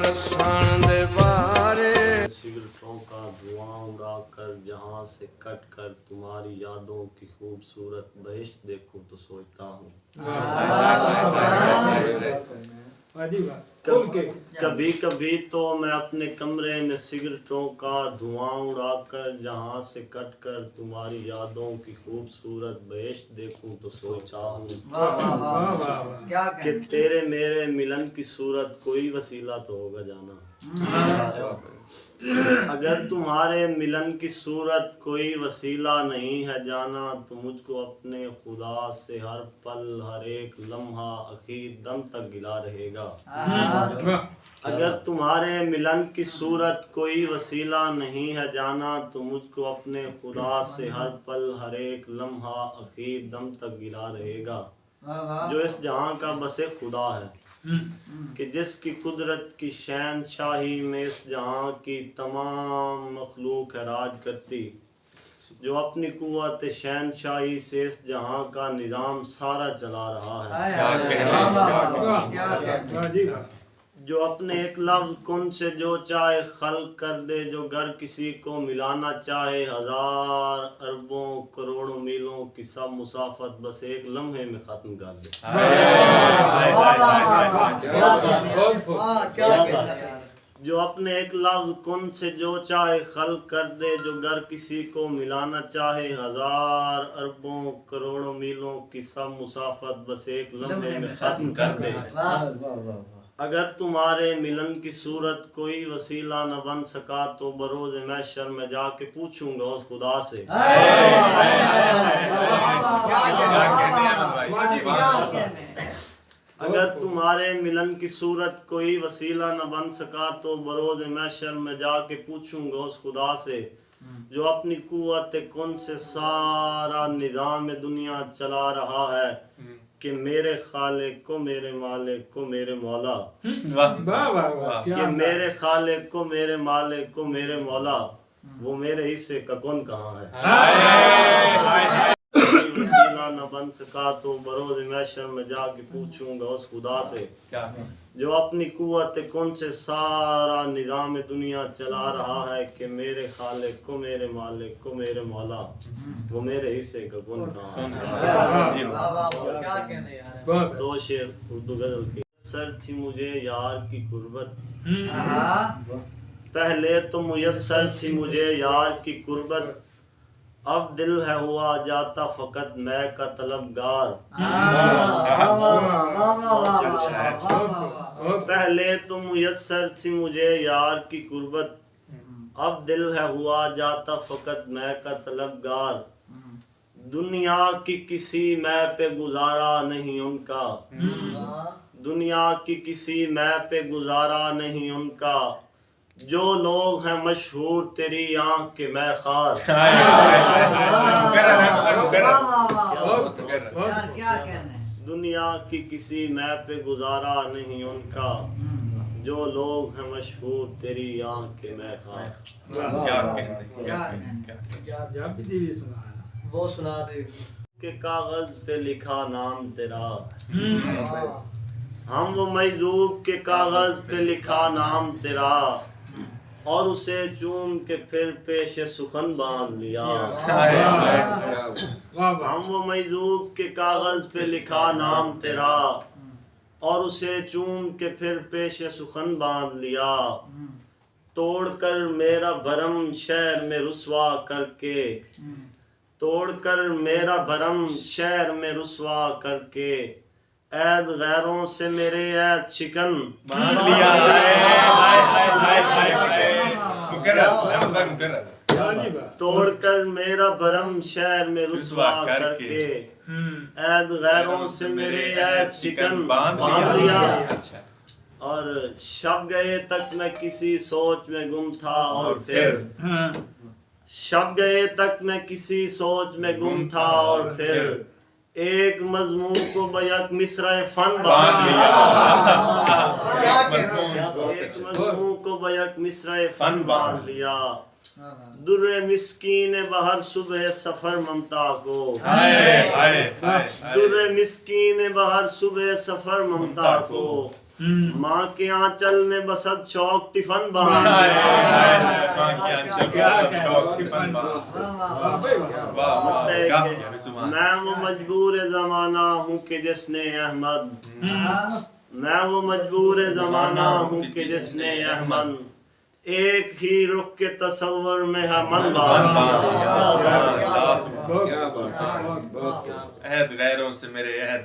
रसण दे बारे। सिगरेटों का धुआं उड़ा कर जहां से कट कर तुम्हारी यादों की खूबसूरत बहिश्त देखूं तो सोचता हूँ कभी कभी तो मैं अपने कमरे में सिगरेटों का धुआं उड़ाकर जहां से कट कर तुम्हारी यादों की खूबसूरत बहिश्त देखूं तो सोचता हूँ कि तेरे मेरे मिलन की सूरत कोई वसीला तो होगा जाना। अगर तुम्हारे मिलन की सूरत कोई वसीला नहीं है जाना तो मुझको अपने खुदा से हर पल हर एक लम्हा आखिर दम तक गिला रहेगा। अगर तुम्हारे मिलन की सूरत कोई वसीला नहीं है जाना तो मुझको अपने खुदा से हर पल हर एक लम्हा आखिर दम तक गिला रहेगा। जो इस जहां का बसे खुदा है कि जिसकी कुदरत की शहनशाही में इस जहां की तमाम मखलूक है राज करती, जो अपनी कुव्वत शहनशाही से इस जहां का निज़ाम सारा चला रहा है, जो अपने एक लफ्ज़ कुन से जो चाहे खल्क कर दे, जो घर किसी को मिलाना चाहे हजार अरबों करोड़ों मीलों की सब मुसाफत बस एक लम्हे में ख़त्म कर दे। जो अपने एक लफ्ज़ कुन से जो चाहे खल्क कर दे, जो घर किसी को मिलाना चाहे हजार अरबों करोड़ों मीलों की सब मुसाफत बस एक लम्हे में ख़त्म कर दे। अगर तुम्हारे मिलन की सूरत कोई वसीला न बन सका तो बरोज़ महशर में जाके पूछूंगा उस खुदा से अगर तुम्हारे मिलन की सूरत कोई वसीला न बन सका तो बरोज़ महशर में जाके पूछूंगा उस खुदा से जो अपनी कुव्वत कुन से सारा निज़ाम दुनिया चला रहा है कि मेरे खालिक को मेरे मालिक को मेरे मौला, कि मेरे खालिक को मेरे मालिक को मेरे मौला, वो मेरे हिस्से का कौन कहाँ है। वसीला न बन सका तो बरोज़ महशर में जाके पूछूंगा उस खुदा से जो अपनी कुव्वत कुन से सारा निज़ाम दुनिया चला रहा है कि मेरे खालिक को मेरे मालिक को मेरे मौला, वो मेरे हिस्से का कौन कहाँ है। दो शेर उर्दू गजल की। सर थी मुझे यार की कुर्बत, पहले तो मुयस्सर थी मुझे यार की कुर्बत, अब दिल है हुआ जाता फकत मैं का तलबगार। पहले तो मुयस्सर थी मुझे यार की कुर्बत, अब दिल है हुआ जाता फकत मैं का तलबगार। दुनिया की किसी मैं पे गुजारा नहीं उनका, दुनिया की किसी मैं पे गुजारा नहीं उनका, जो लोग हैं मशहूर तेरी आंख के मैं खार। दुनिया की किसी मैं पे गुजारा नहीं उनका, जो लोग हैं मशहूर तेरी आंख के मैं खार। वो सुना दे के कागज पे लिखा नाम तेरा, हम वो मजूब के कागज पे लिखा नाम तेरा, और उसे चूम के फिर पेश सुखन बांध लिया। हम वो मजूब के कागज पे लिखा नाम तेरा, और उसे चूम के फिर पेश सुखन बांध लिया। तोड़कर मेरा भरम शहर में रुसवा करके, तोड़कर मेरा भरम शहर में रुसवा करके, ऐद गैरों से मेरे ऐद शिकन बांध लिया। तोड़कर मेरा भरम शहर में रुसवा करके, ऐद गैरों से मेरे ऐद शिकन बांध लिया। और शब गए तक मैं किसी सोच में गुम था, और फिर शब गए तक मैं किसी सोच में गुम था, और फिर एक मजमून को बयक मिसरा फन बांध लिया। एक मजमून को बयक मिसरा फन बांध लिया। در مسکین بہر صبح سفر ممتا کو در مسکین بہر صبح سفر ممتا کو ماں کے آنچل میں بسد شوق ٹفن باندھ میں وہ مجبور زمانہ ہوں کہ جس نے احمد میں وہ مجبور زمانہ ہوں کہ جس نے احمد ایک ہی رخ کے تصور میں ہے من عہد غیروں سے میرے عہد